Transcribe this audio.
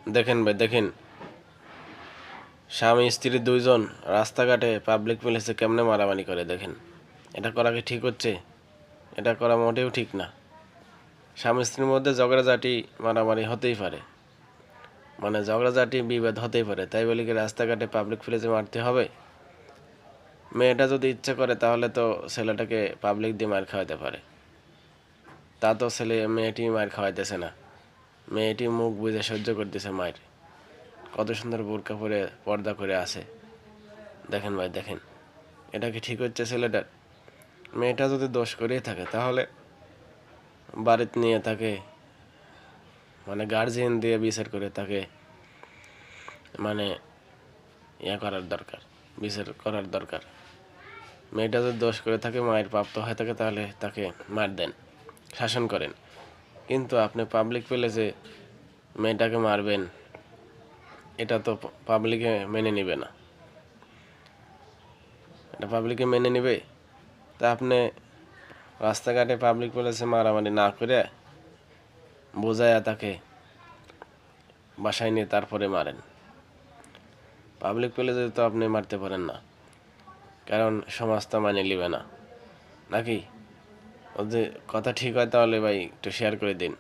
দেখেন ভাই দেখেন, স্বামী স্ত্রী দুইজন রাস্তাঘাটে পাবলিক প্লেসে কেমনে মারামারি করে দেখেন। এটা করা কি ঠিক হচ্ছে? এটা করা মোটেও ঠিক না। স্বামী স্ত্রীর মধ্যে ঝগড়াঝাটি মারামারি হতেই পারে, মানে ঝগড়াঝাটি বিভেদ হতেই পারে, তাই বলে কি রাস্তাঘাটে পাবলিক প্লেসে মারতে হবে? মেয়েটা যদি ইচ্ছে করে তাহলে তো ছেলেটাকে পাবলিক দিয়ে মার খাওয়াতে পারে। তা তো মেয়েটি মার খাওয়াইতেছে না, মেয়েটি মুখ বুজে সহ্য করতেছে মায়ের। কত সুন্দর বোরকা পরে পর্দা করে আছে। দেখেন ভাই দেখেন, এটা কি ঠিক হচ্ছে ছেলেটার? মেয়েটা যদি দোষ করেই থাকে তাহলে বাড়িতে নিয়ে তাকে মানে গার্জিয়ান দিয়ে বিচার করে তাকে মানে করার দরকার, বিচার করার দরকার। মেয়েটা যদি দোষ করে থাকে, মায়ের প্রাপ্ত হয়ে থাকে, তাহলে তাকে মার দেন, শাসন করেন। কিন্তু আপনি পাবলিক প্লেসে মেয়েটাকে মারবেন, এটা তো পাবলিকে মেনে নিবে না। এটা পাবলিকে মেনে নিবে? তা আপনি রাস্তাঘাটে পাবলিক প্লেসে মারামারি না করে বোঝায়া তাকে বাসায় নিয়ে তারপরে মারেন। পাবলিক প্লেসে তো আপনি মারতে পারেন না, কারণ সমাজ তা মানে নিবে না, নাকি? ও যে কথা ঠিক হয় তাহলে ভাই একটু শেয়ার করে দিন।